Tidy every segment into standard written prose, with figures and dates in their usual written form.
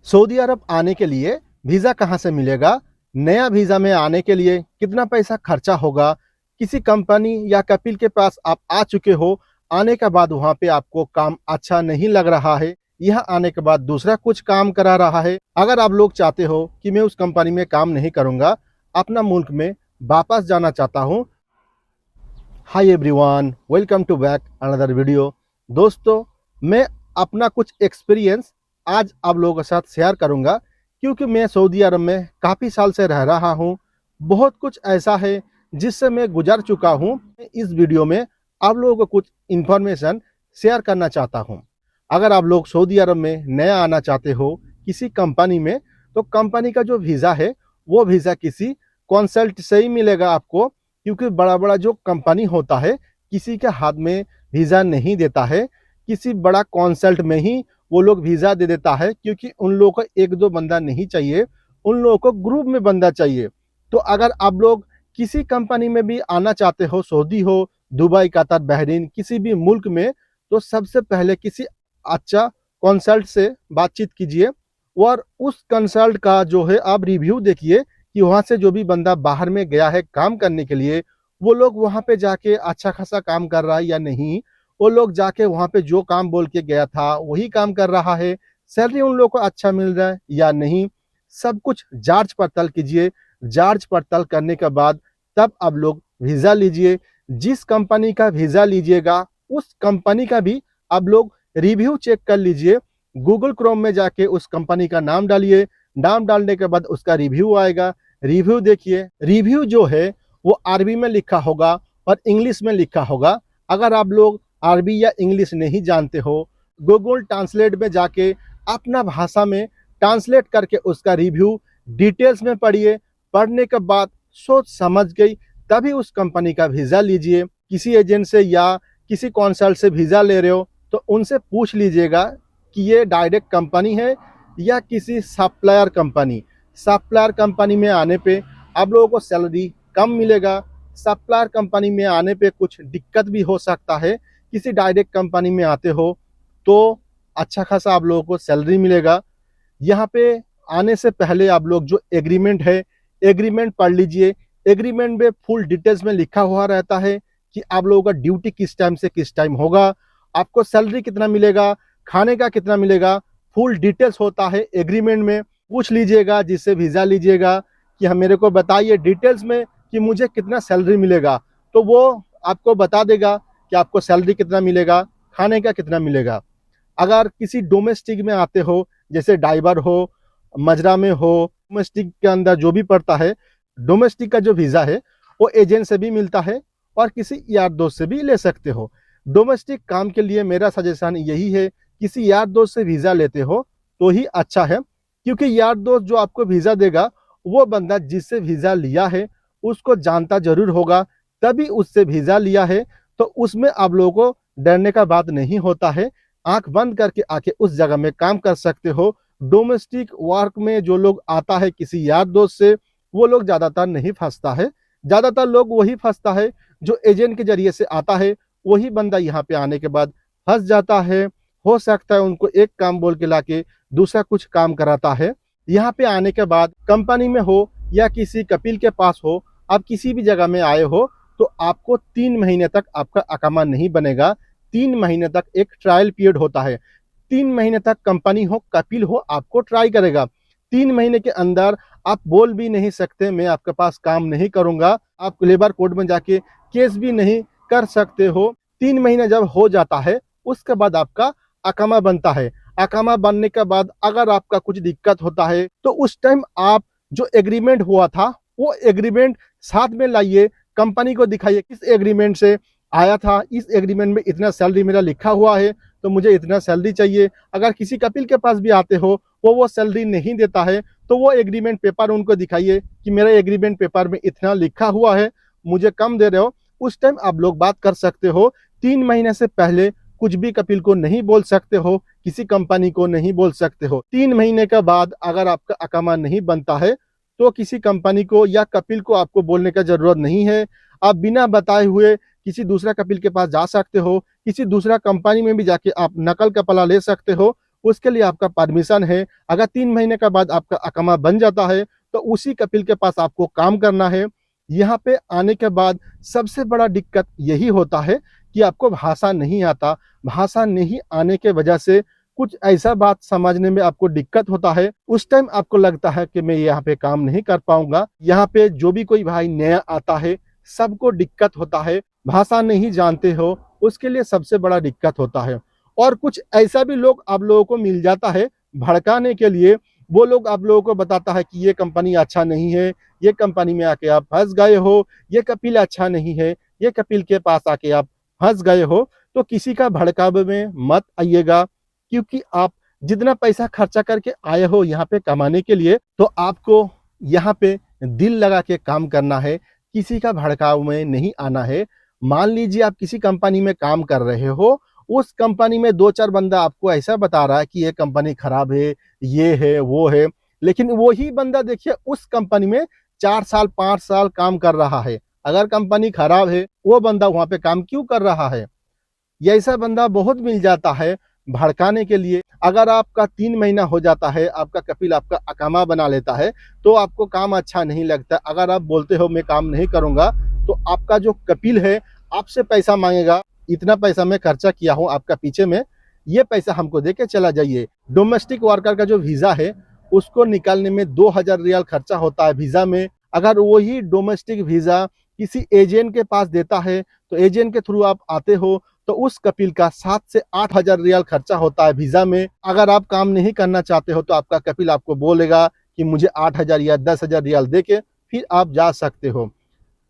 Saudi अरब आने के लिए वीज़ा कहाँ से मिलेगा? नया वीज़ा में आने के लिए कितना पैसा खर्चा होगा? किसी कंपनी या कपिल के पास आप आ चुके हो, आने के बाद वहाँ पे आपको काम अच्छा नहीं लग रहा है, यहाँ आने के बाद दूसरा कुछ काम करा रहा है। अगर आप लोग चाहते हो कि मैं उस कंपनी में काम नहीं करूँगा, अपना मुल्क में वापस जाना चाहता हूँ। Hi everyone, welcome to back another video. दोस्तों, मैं अपना कुछ एक्सपीरियंस आज आप लोगों के साथ शेयर करूंगा, क्योंकि मैं सऊदी अरब में काफ़ी साल से रह रहा हूं। बहुत कुछ ऐसा है जिससे मैं गुजर चुका हूं। इस वीडियो में आप लोगों को कुछ इन्फॉर्मेशन शेयर करना चाहता हूं। अगर आप लोग सऊदी अरब में नया आना चाहते हो किसी कंपनी में, तो कंपनी का जो वीज़ा है वो वीज़ा किसी कॉन्सल्ट से ही मिलेगा आपको, क्योंकि बड़ा बड़ा जो कंपनी होता है किसी के हाथ में वीज़ा नहीं देता है। किसी बड़ा कॉन्सल्ट में ही वो लोग वीज़ा दे देता है, क्योंकि उन लोगों को एक दो बंदा नहीं चाहिए, उन लोगों को ग्रुप में बंदा चाहिए। तो अगर आप लोग किसी कंपनी में भी आना चाहते हो, सऊदी हो, दुबई, कतर, बहरीन, किसी भी मुल्क में, तो सबसे पहले किसी अच्छा कंसल्ट से बातचीत कीजिए और उस कंसल्ट का जो है आप रिव्यू देखिए कि वहाँ से जो भी बंदा बाहर में गया है काम करने के लिए, वो लोग वहाँ पे जाके अच्छा खासा काम कर रहा है या नहीं। वो लोग जाके वहाँ पे जो काम बोल के गया था वही काम कर रहा है, सैलरी उन लोगों को अच्छा मिल रहा है या नहीं, सब कुछ जांच पड़ताल कीजिए। जांच पड़ताल करने के बाद तब आप लोग वीज़ा लीजिए। जिस कंपनी का वीज़ा लीजिएगा उस कंपनी का भी आप लोग रिव्यू चेक कर लीजिए। गूगल क्रोम में जाके उस कंपनी का नाम डालिए। नाम डालने के बाद उसका रिव्यू आएगा, रिव्यू देखिए। रिव्यू जो है वो अरबी में लिखा होगा और इंग्लिश में लिखा होगा। अगर आप लोग अरबी या इंग्लिश नहीं जानते हो, गूगल ट्रांसलेट में जाके अपना भाषा में ट्रांसलेट करके उसका रिव्यू डिटेल्स में पढ़िए। पढ़ने के बाद सोच समझ गई तभी उस कंपनी का वीज़ा लीजिए। किसी एजेंट से या किसी कॉन्सल्ट से वीज़ा ले रहे हो तो उनसे पूछ लीजिएगा कि ये डायरेक्ट कंपनी है या किसी सप्लायर कंपनी। सप्लायर कंपनी में आने पे आप लोगों को सैलरी कम मिलेगा। सप्लायर कंपनी में आने पे कुछ दिक्कत भी हो सकता है। किसी डायरेक्ट कंपनी में आते हो तो अच्छा खासा आप लोगों को सैलरी मिलेगा। यहाँ पे आने से पहले आप लोग जो एग्रीमेंट है, एग्रीमेंट पढ़ लीजिए। एग्रीमेंट में फुल डिटेल्स में लिखा हुआ रहता है कि आप लोगों का ड्यूटी किस टाइम से किस टाइम होगा, आपको सैलरी कितना मिलेगा, खाने का कितना मिलेगा, फुल डिटेल्स होता है एग्रीमेंट में। पूछ लीजिएगा जिससे वीज़ा लीजिएगा कि हम मेरे को बताइए डिटेल्स में कि मुझे कितना सैलरी मिलेगा, तो वो आपको बता देगा कि आपको सैलरी कितना मिलेगा, खाने का कितना मिलेगा। अगर किसी डोमेस्टिक में आते हो, जैसे ड्राइवर हो, मजरा में हो, डोमेस्टिक के अंदर जो भी पड़ता है, डोमेस्टिक का जो वीज़ा है वो एजेंट से भी मिलता है और किसी यार दोस्त से भी ले सकते हो। डोमेस्टिक काम के लिए मेरा सजेशन यही है, किसी यार दोस्त से वीज़ा लेते हो तो ही अच्छा है, क्योंकि यार दोस्त जो आपको वीज़ा देगा वो बंदा जिससे वीज़ा लिया है उसको जानता जरूर होगा, तभी उससे वीज़ा लिया है। तो उसमें आप लोगों को डरने का बात नहीं होता है। आंख बंद करके आके उस जगह में काम कर सकते हो। डोमेस्टिक वर्क में जो लोग आता है किसी यार दोस्त से, वो लोग ज़्यादातर नहीं फंसता है। ज़्यादातर लोग वही फंसता है जो एजेंट के जरिए से आता है, वही बंदा यहाँ पे आने के बाद फंस जाता है। हो सकता है उनको एक काम बोल के लाके दूसरा कुछ काम कराता है। यहाँ पे आने के बाद कंपनी में हो या किसी कपिल के पास हो, आप किसी भी जगह में आए हो, तो आपको 3 महीने तक आपका अकामा नहीं बनेगा। 3 महीने तक एक ट्रायल पीरियड होता है। 3 महीने तक कंपनी हो कपिल हो आपको ट्राई करेगा। 3 महीने के अंदर आप बोल भी नहीं सकते मैं आपके पास काम नहीं करूंगा। आप लेबर कोर्ट में जाके केस भी नहीं कर सकते हो। 3 महीने जब हो जाता है उसके बाद आपका अकामा बनता है। अकामा बनने के बाद अगर आपका कुछ दिक्कत होता है तो उस टाइम आप जो एग्रीमेंट हुआ था वो एग्रीमेंट साथ में लाइए, कंपनी को दिखाइए किस एग्रीमेंट से आया था, इस एग्रीमेंट में इतना सैलरी मेरा लिखा हुआ है तो मुझे इतना सैलरी चाहिए। अगर किसी कपिल के पास भी आते हो वो सैलरी नहीं देता है तो वो एग्रीमेंट पेपर उनको दिखाइए कि मेरा एग्रीमेंट पेपर में इतना लिखा हुआ है, मुझे कम दे रहे हो। उस टाइम आप लोग बात कर सकते हो। 3 महीने से पहले कुछ भी कपिल को नहीं बोल सकते हो, किसी कंपनी को नहीं बोल सकते हो। 3 महीने के बाद अगर आपका अकामा नहीं बनता है तो किसी कंपनी को या कपिल को आपको बोलने का जरूरत नहीं है। आप बिना बताए हुए किसी दूसरा कपिल के पास जा सकते हो, किसी दूसरा कंपनी में भी जाके आप नकल का पला ले सकते हो। उसके लिए आपका परमिशन है। अगर 3 महीने के बाद आपका अकामा बन जाता है तो उसी कपिल के पास आपको काम करना है। यहाँ पे आने के बाद सबसे बड़ा दिक्कत यही होता है कि आपको भाषा नहीं आता। भाषा नहीं आने के वजह से कुछ ऐसा बात समझने में आपको दिक्कत होता है। उस टाइम आपको लगता है कि मैं यहाँ पे काम नहीं कर पाऊंगा। यहाँ पे जो भी कोई भाई नया आता है सबको दिक्कत होता है। भाषा नहीं जानते हो उसके लिए सबसे बड़ा दिक्कत होता है। और कुछ ऐसा भी लोग आप लोगों को मिल जाता है भड़काने के लिए। वो लोग आप लोगों को बताता है कि ये कंपनी अच्छा नहीं है, ये कंपनी में आके आप फंस गए हो, ये कपिल अच्छा नहीं है, ये कपिल के पास आके आप फंस गए हो। तो किसी का भड़कावे में मत आइएगा, क्योंकि आप जितना पैसा खर्चा करके आए हो यहाँ पे कमाने के लिए, तो आपको यहाँ पे दिल लगा के काम करना है, किसी का भड़काव में नहीं आना है। मान लीजिए आप किसी कंपनी में काम कर रहे हो, उस कंपनी में 2-4 बंदा आपको ऐसा बता रहा है कि ये कंपनी खराब है, ये है, वो है, लेकिन वही बंदा देखिए उस कंपनी में 4 साल 5 साल काम कर रहा है। अगर कंपनी खराब है, वो बंदा वहां पे काम क्यों कर रहा है? ये ऐसा बंदा बहुत मिल जाता है भड़काने के लिए। अगर आपका 3 महीना हो जाता है, आपका कपिल आपका अकामा बना लेता है, तो आपको काम अच्छा नहीं लगता। अगर आप बोलते हो मैं काम नहीं करूंगा, तो आपका जो कपिल है आपसे पैसा मांगेगा, इतना पैसा मैं खर्चा किया हूँ आपका पीछे में, ये पैसा हमको दे के चला जाइए। डोमेस्टिक वर्कर का जो वीजा है उसको निकालने में 2000 रियाल खर्चा होता है वीजा में। अगर वही डोमेस्टिक वीजा किसी एजेंट के पास देता है, तो एजेंट के थ्रू आप आते हो, तो उस कपिल का 7 से 8 हजार रियाल खर्चा होता है वीजा में। अगर आप काम नहीं करना चाहते हो तो आपका कपिल आपको बोलेगा कि मुझे 8 हजार या 10 हजार रियाल दे के फिर आप जा सकते हो।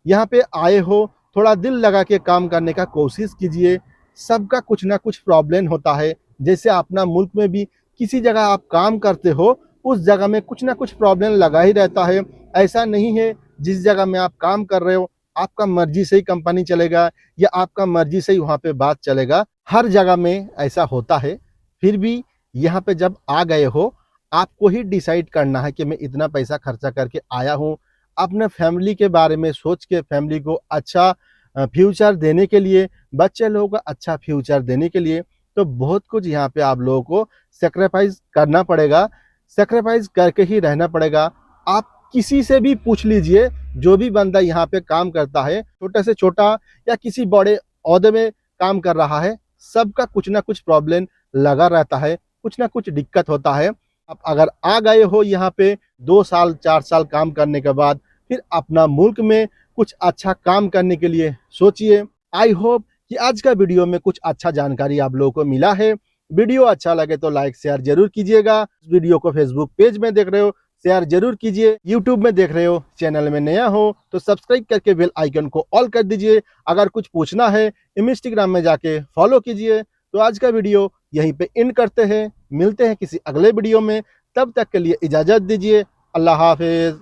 यहाँ पे आए हो, थोड़ा दिल लगा के काम करने का कोशिश कीजिए। सबका कुछ ना कुछ प्रॉब्लम होता है। जैसे अपना मुल्क में भी किसी जगह आप काम करते हो, उस जगह में कुछ ना कुछ प्रॉब्लम लगा ही रहता है। ऐसा नहीं है जिस जगह में आप काम कर रहे हो आपका मर्जी से ही कंपनी चलेगा या आपका मर्जी से ही वहाँ पे बात चलेगा। हर जगह में ऐसा होता है। फिर भी यहाँ पे जब आ गए हो, आपको ही डिसाइड करना है कि मैं इतना पैसा खर्चा करके आया हूँ। अपने फैमिली के बारे में सोच के, फैमिली को अच्छा फ्यूचर देने के लिए, बच्चे लोगों को अच्छा फ्यूचर देने के लिए, तो बहुत कुछ यहाँ पे आप लोगों को सेक्रीफाइस करना पड़ेगा। सेक्रीफाइस करके ही रहना पड़ेगा। आप किसी से भी पूछ लीजिए, जो भी बंदा यहाँ पे काम करता है, छोटे से छोटा या किसी बड़े ओहदे में काम कर रहा है, सबका कुछ ना कुछ प्रॉब्लम लगा रहता है, कुछ ना कुछ दिक्कत होता है। आप अगर आ गए हो यहाँ पे 2 साल 4 साल काम करने के बाद, फिर अपना मुल्क में कुछ अच्छा काम करने के लिए सोचिए। आई होप कि आज का वीडियो में कुछ अच्छा जानकारी आप लोगों को मिला है। वीडियो अच्छा लगे तो लाइक शेयर जरूर कीजिएगा। वीडियो को फेसबुक पेज में देख रहे हो, शेयर जरूर कीजिए। यूट्यूब में देख रहे हो, चैनल में नया हो तो सब्सक्राइब करके बेल आइकन को ऑल कर दीजिए। अगर कुछ पूछना है इंस्टाग्राम में जाके फॉलो कीजिए। तो आज का वीडियो यहीं पे एंड करते हैं, मिलते हैं किसी अगले वीडियो में। तब तक के लिए इजाजत दीजिए। अल्लाह हाफिज।